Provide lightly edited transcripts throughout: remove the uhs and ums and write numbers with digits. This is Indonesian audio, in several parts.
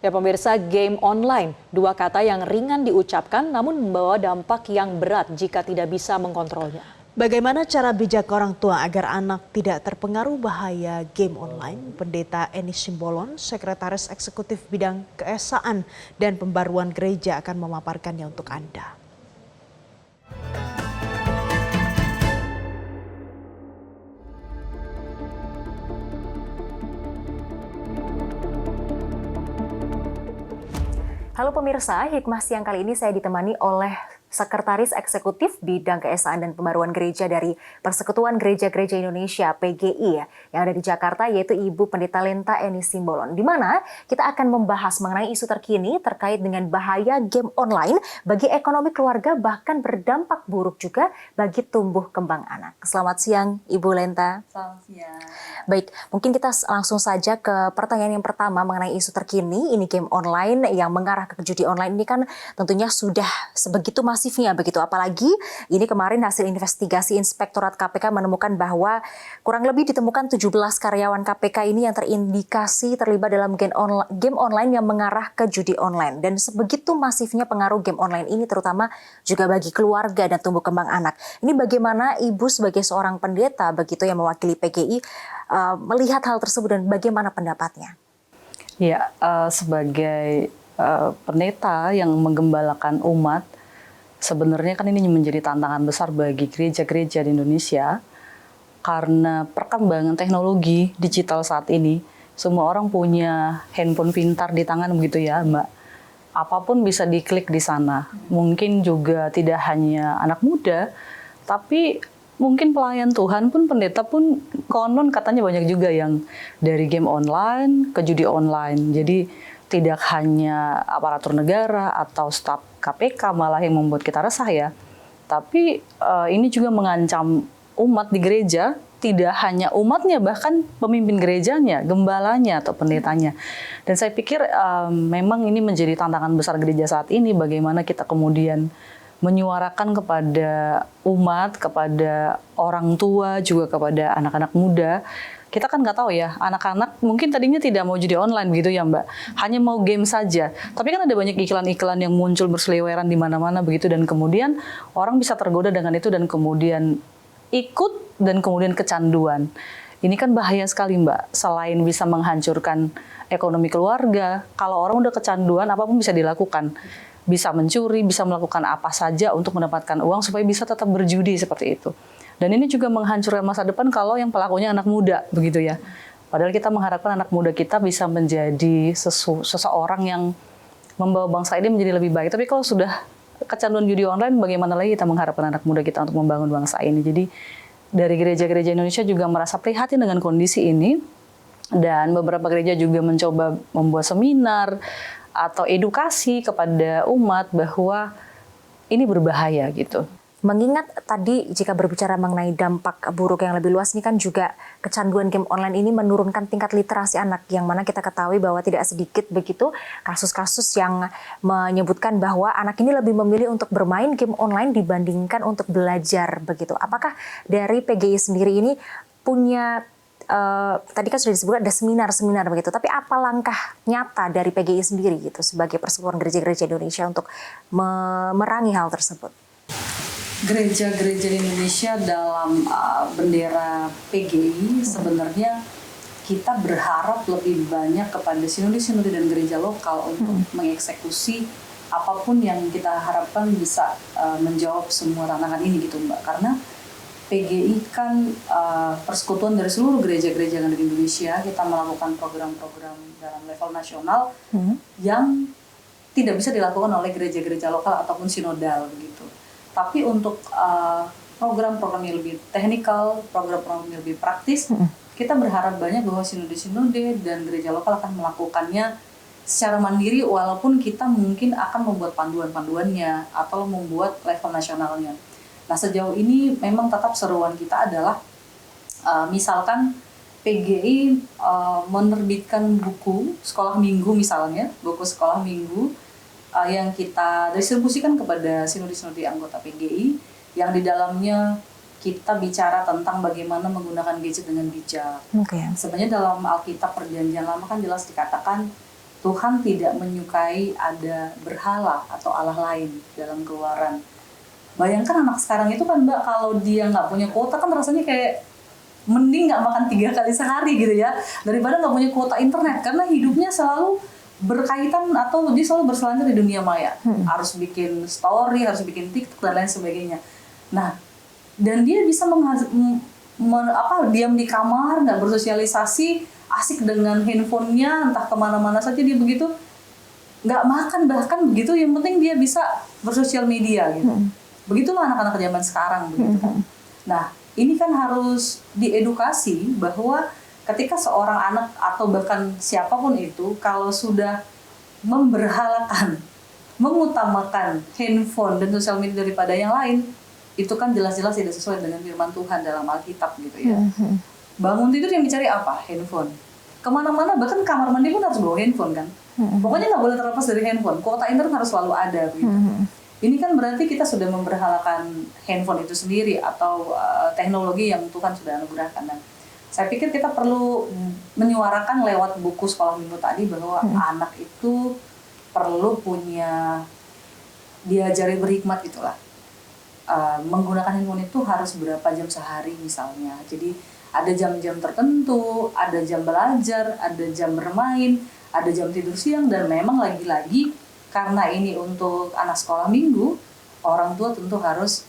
Ya pemirsa, game online, dua kata yang ringan diucapkan namun membawa dampak yang berat jika tidak bisa mengkontrolnya. Bagaimana cara bijak orang tua agar anak tidak terpengaruh bahaya game online? Pendeta Eni Simbolon, Sekretaris Eksekutif Bidang Keesaan dan Pembaruan Gereja akan memaparkannya untuk Anda. Halo pemirsa, Hikmah siang kali ini saya ditemani oleh Sekretaris Eksekutif Bidang Keesaan dan Pembaruan Gereja dari Persekutuan Gereja-Gereja Indonesia (PGI) yang ada di Jakarta, yaitu Ibu Pendeta Lenta Eni Simbolon. Di mana kita akan membahas mengenai isu terkini terkait dengan bahaya game online bagi ekonomi keluarga, bahkan berdampak buruk juga bagi tumbuh kembang anak. Selamat siang Ibu Lenta. Selamat siang. Baik, mungkin kita langsung saja ke pertanyaan yang pertama mengenai isu terkini. Ini game online yang mengarah ke judi online ini kan tentunya sudah sebegitu masifnya begitu. Apalagi ini kemarin hasil investigasi Inspektorat KPK menemukan bahwa kurang lebih ditemukan 17 karyawan KPK ini yang terindikasi terlibat dalam game online yang mengarah ke judi online. Dan sebegitu masifnya pengaruh game online ini terutama juga bagi keluarga dan tumbuh kembang anak. Ini bagaimana Ibu sebagai seorang pendeta begitu yang mewakili PGI melihat hal tersebut dan bagaimana pendapatnya? Ya, sebagai pendeta yang menggembalakan umat, sebenarnya kan ini menjadi tantangan besar bagi gereja-gereja di Indonesia karena perkembangan teknologi digital saat ini. Semua orang punya handphone pintar di tangan begitu ya, Mbak. Apapun bisa diklik di sana. Mungkin juga tidak hanya anak muda, tapi mungkin pelayan Tuhan pun, pendeta pun konon katanya banyak juga yang dari game online ke judi online. Jadi tidak hanya aparatur negara atau staf KPK malah yang membuat kita resah ya. Tapi ini juga mengancam umat di gereja, tidak hanya umatnya, bahkan pemimpin gerejanya, gembalanya atau pendetanya. Dan saya pikir memang ini menjadi tantangan besar gereja saat ini, bagaimana kita kemudian menyuarakan kepada umat, kepada orang tua, juga kepada anak-anak muda. Kita kan nggak tahu ya, anak-anak mungkin tadinya tidak mau judi online begitu ya Mbak, hanya mau game saja. Tapi kan ada banyak iklan-iklan yang muncul berseliweran di mana-mana begitu, dan kemudian orang bisa tergoda dengan itu dan kemudian ikut dan kemudian kecanduan. Ini kan bahaya sekali Mbak, selain bisa menghancurkan ekonomi keluarga, kalau orang udah kecanduan apapun bisa dilakukan. Bisa mencuri, bisa melakukan apa saja untuk mendapatkan uang supaya bisa tetap berjudi seperti itu. Dan ini juga menghancurkan masa depan kalau yang pelakunya anak muda, begitu ya. Padahal kita mengharapkan anak muda kita bisa menjadi seseorang yang membawa bangsa ini menjadi lebih baik. Tapi kalau sudah kecanduan judi online, bagaimana lagi kita mengharapkan anak muda kita untuk membangun bangsa ini. Jadi dari gereja-gereja Indonesia juga merasa prihatin dengan kondisi ini. Dan beberapa gereja juga mencoba membuat seminar atau edukasi kepada umat bahwa ini berbahaya gitu. Mengingat tadi jika berbicara mengenai dampak buruk yang lebih luas, ini kan juga kecanduan game online ini menurunkan tingkat literasi anak, yang mana kita ketahui bahwa tidak sedikit begitu kasus-kasus yang menyebutkan bahwa anak ini lebih memilih untuk bermain game online dibandingkan untuk belajar begitu. Apakah dari PGI sendiri ini punya tadi kan sudah disebut ada seminar-seminar begitu, tapi apa langkah nyata dari PGI sendiri gitu sebagai Persekutuan Gereja-Gereja Indonesia untuk memerangi hal tersebut? Gereja-gereja di Indonesia dalam bendera PGI sebenarnya kita berharap lebih banyak kepada sinode-sinode dan gereja lokal untuk mengeksekusi apapun yang kita harapkan bisa menjawab semua tantangan ini gitu Mbak, karena PGI kan persekutuan dari seluruh gereja-gereja yang ada di Indonesia. Kita melakukan program-program dalam level nasional yang tidak bisa dilakukan oleh gereja-gereja lokal ataupun sinodal begitu. Tapi untuk program-program yang lebih teknikal, program-program yang lebih praktis, kita berharap banyak bahwa sinode-sinode dan gereja lokal akan melakukannya secara mandiri, walaupun kita mungkin akan membuat panduan-panduannya atau membuat level nasionalnya. Nah, sejauh ini memang tetap seruan kita adalah misalkan PGI menerbitkan buku sekolah minggu misalnya, buku sekolah minggu yang kita distribusikan kepada sinode-sinode anggota PGI, yang di dalamnya kita bicara tentang bagaimana menggunakan gadget dengan bijak. Okay. Sebenarnya dalam Alkitab Perjanjian Lama kan jelas dikatakan Tuhan tidak menyukai ada berhala atau Allah lain dalam Keluaran. Bayangkan anak sekarang itu kan Mbak, kalau dia nggak punya kuota kan rasanya kayak mending nggak makan 3 kali sehari gitu ya, daripada nggak punya kuota internet, karena hidupnya selalu berkaitan atau dia selalu berselancar di dunia maya. Harus bikin story, harus bikin TikTok dan lain sebagainya. Nah, dan dia bisa diam di kamar, nggak bersosialisasi, asik dengan handphonenya, entah kemana-mana saja dia begitu, nggak makan bahkan begitu, yang penting dia bisa bersosial media gitu. Begitulah anak-anak zaman sekarang begitu kan. Nah, ini kan harus diedukasi bahwa ketika seorang anak atau bahkan siapapun itu kalau sudah memberhalakan, mengutamakan handphone dan sosial media daripada yang lain, itu kan jelas-jelas tidak sesuai dengan firman Tuhan dalam Alkitab gitu ya. Bangun tidur yang dicari apa? Handphone. Kemana-mana, bahkan kamar mandi pun harus bawa handphone kan. Pokoknya nggak boleh terlepas dari handphone. Kuota internet harus selalu ada gitu. Ini kan berarti kita sudah memberhalakan handphone itu sendiri atau teknologi yang Tuhan sudah anugerahkan. Nah, saya pikir kita perlu menyuarakan lewat buku sekolah minggu tadi bahwa anak itu perlu punya diajari berhikmat itulah. Menggunakan handphone itu harus berapa jam sehari misalnya. Jadi ada jam-jam tertentu, ada jam belajar, ada jam bermain, ada jam tidur siang, dan memang lagi-lagi karena ini untuk anak sekolah minggu, orang tua tentu harus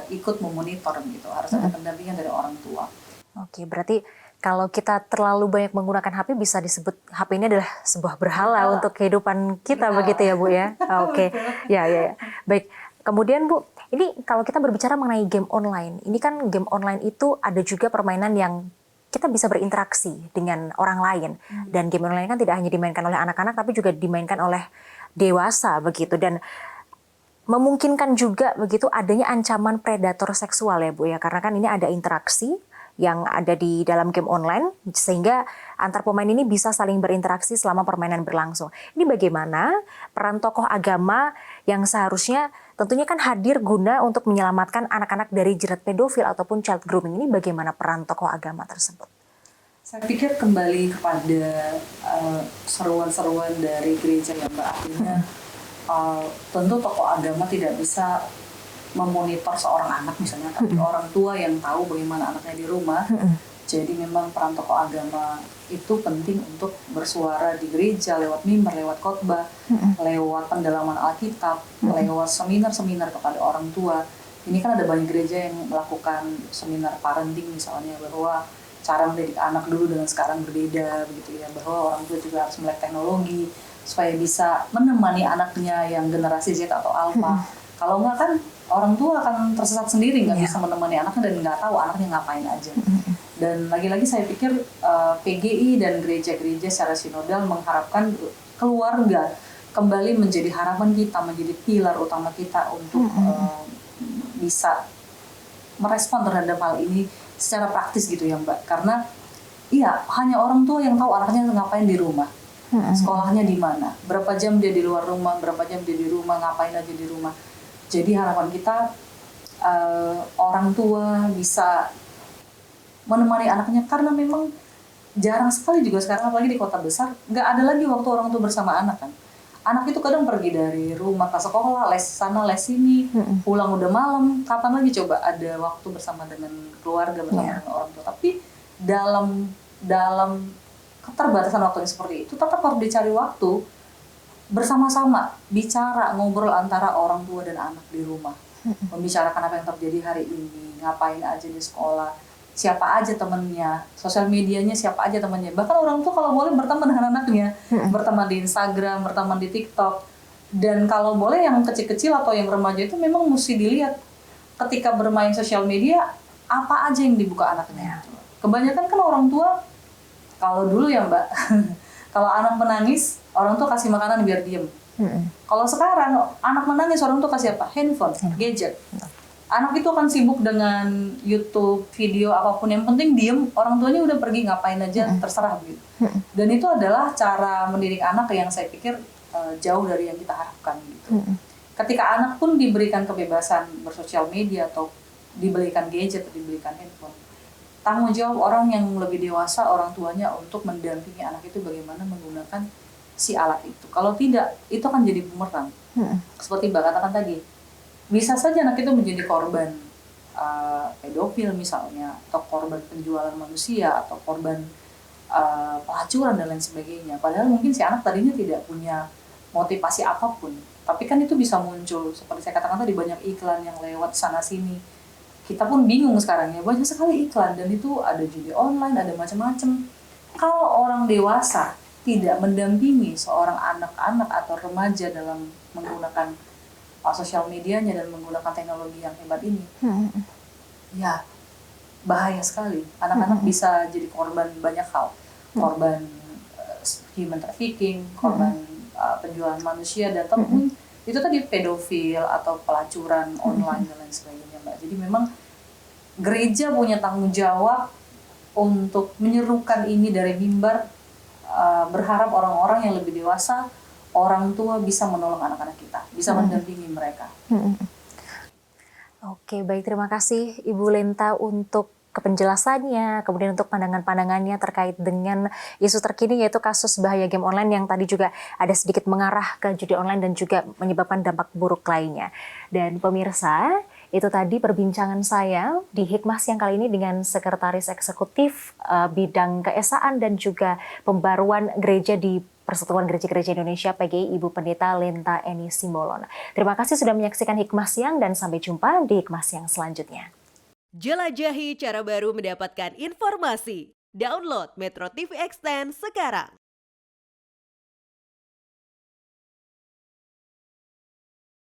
ikut memonitor gitu, harus ada pendampingan dari orang tua. Oke, berarti kalau kita terlalu banyak menggunakan HP bisa disebut HP ini adalah sebuah berhala untuk kehidupan kita begitu ya Bu ya? Oke, ya. Baik, kemudian Bu, ini kalau kita berbicara mengenai game online, ini kan game online itu ada juga permainan yang kita bisa berinteraksi dengan orang lain. Dan game online kan tidak hanya dimainkan oleh anak-anak, tapi juga dimainkan oleh dewasa begitu. Dan memungkinkan juga begitu adanya ancaman predator seksual ya Bu ya, karena kan ini ada interaksi yang ada di dalam game online, sehingga antar pemain ini bisa saling berinteraksi selama permainan berlangsung. Ini bagaimana peran tokoh agama yang seharusnya tentunya kan hadir guna untuk menyelamatkan anak-anak dari jerat pedofil ataupun child grooming, ini bagaimana peran tokoh agama tersebut? Saya pikir kembali kepada seruan-seruan dari gereja yang berartinya tentu tokoh agama tidak bisa memonitor seorang anak misalnya, tapi orang tua yang tahu bagaimana anaknya di rumah. Jadi memang peran tokoh agama itu penting untuk bersuara di gereja lewat mimbar, lewat khotbah, lewat pendalaman Alkitab, lewat seminar-seminar kepada orang tua. Ini kan ada banyak gereja yang melakukan seminar parenting misalnya, bahwa cara mendidik anak dulu dengan sekarang berbeda begitu ya, bahwa orang tua juga harus melek teknologi supaya bisa menemani anaknya yang generasi Z atau Alpha. Kalau enggak kan orang tua akan tersesat sendiri, nggak bisa menemani anaknya dan nggak tahu anaknya ngapain aja. Dan lagi-lagi saya pikir PGI dan gereja-gereja secara sinodal mengharapkan keluarga kembali menjadi harapan kita, menjadi pilar utama kita untuk bisa merespon terhadap hal ini secara praktis gitu ya Mbak. Karena iya, hanya orang tua yang tahu anaknya ngapain di rumah, sekolahnya di mana, berapa jam dia di luar rumah, berapa jam dia di rumah, ngapain aja di rumah. Jadi harapan kita orang tua bisa menemani anaknya, karena memang jarang sekali juga sekarang, apalagi di kota besar, nggak ada lagi waktu orang tua bersama anak kan. Anak itu kadang pergi dari rumah ke sekolah, les sana, les sini, pulang udah malam, kapan lagi coba ada waktu bersama dengan keluarga, bersama dengan orang tua. Tapi dalam keterbatasan waktunya seperti itu, tetap harus dicari waktu bersama-sama, bicara, ngobrol antara orang tua dan anak di rumah. Membicarakan apa yang terjadi hari ini, ngapain aja di sekolah, siapa aja temennya, sosial medianya siapa aja temennya. Bahkan orang tua kalau boleh berteman dengan anaknya, berteman di Instagram, berteman di TikTok. Dan kalau boleh yang kecil-kecil atau yang remaja itu memang mesti dilihat ketika bermain sosial media, apa aja yang dibuka anaknya. Kebanyakan kan orang tua, kalau dulu ya Mbak, kalau anak menangis, orang tua kasih makanan biar diem. Kalau sekarang anak menangis, orang tua kasih apa? Handphone, gadget. Anak itu akan sibuk dengan YouTube, video, apapun. Yang penting diem, orang tuanya udah pergi ngapain aja, terserah gitu. Dan itu adalah cara mendidik anak yang saya pikir jauh dari yang kita harapkan gitu. Ketika anak pun diberikan kebebasan bersosial media atau dibelikan gadget atau dibelikan handphone, tanggung jawab orang yang lebih dewasa, orang tuanya, untuk mendampingi anak itu bagaimana menggunakan si alat itu. Kalau tidak, itu akan jadi bumerang. Seperti Mbak katakan tadi, bisa saja anak itu menjadi korban pedofil misalnya, atau korban penjualan manusia, atau korban pelacuran dan lain sebagainya. Padahal mungkin si anak tadinya tidak punya motivasi apapun. Tapi kan itu bisa muncul, seperti saya katakan tadi, banyak iklan yang lewat sana-sini. Kita pun bingung sekarang ya, banyak sekali iklan, dan itu ada judi online, ada macam-macam. Kalau orang dewasa tidak mendampingi seorang anak-anak atau remaja dalam menggunakan sosial medianya dan menggunakan teknologi yang hebat ini, ya bahaya sekali. Anak-anak bisa jadi korban banyak hal, korban human trafficking, korban penjualan manusia, dan ataupun itu tadi pedofil atau pelacuran online dan lain sebagainya, Mbak. Jadi memang gereja punya tanggung jawab untuk menyerukan ini dari mimbar, berharap orang-orang yang lebih dewasa, orang tua bisa menolong anak-anak kita, bisa mendampingi mereka. Oke, baik, terima kasih Ibu Lenta untuk penjelasannya, kemudian untuk pandangan-pandangannya terkait dengan isu terkini yaitu kasus bahaya game online yang tadi juga ada sedikit mengarah ke judi online dan juga menyebabkan dampak buruk lainnya. Dan pemirsa, itu tadi perbincangan saya di Hikmah Siang kali ini dengan Sekretaris Eksekutif Bidang Keesaan dan juga Pembaruan Gereja di Persatuan Gereja-Gereja Indonesia PGI, Ibu Pendeta Lenta Eni Simbolon. Terima kasih sudah menyaksikan Hikmah Siang dan sampai jumpa di Hikmah Siang selanjutnya. Jelajahi cara baru mendapatkan informasi. Download Metro TV Extend sekarang.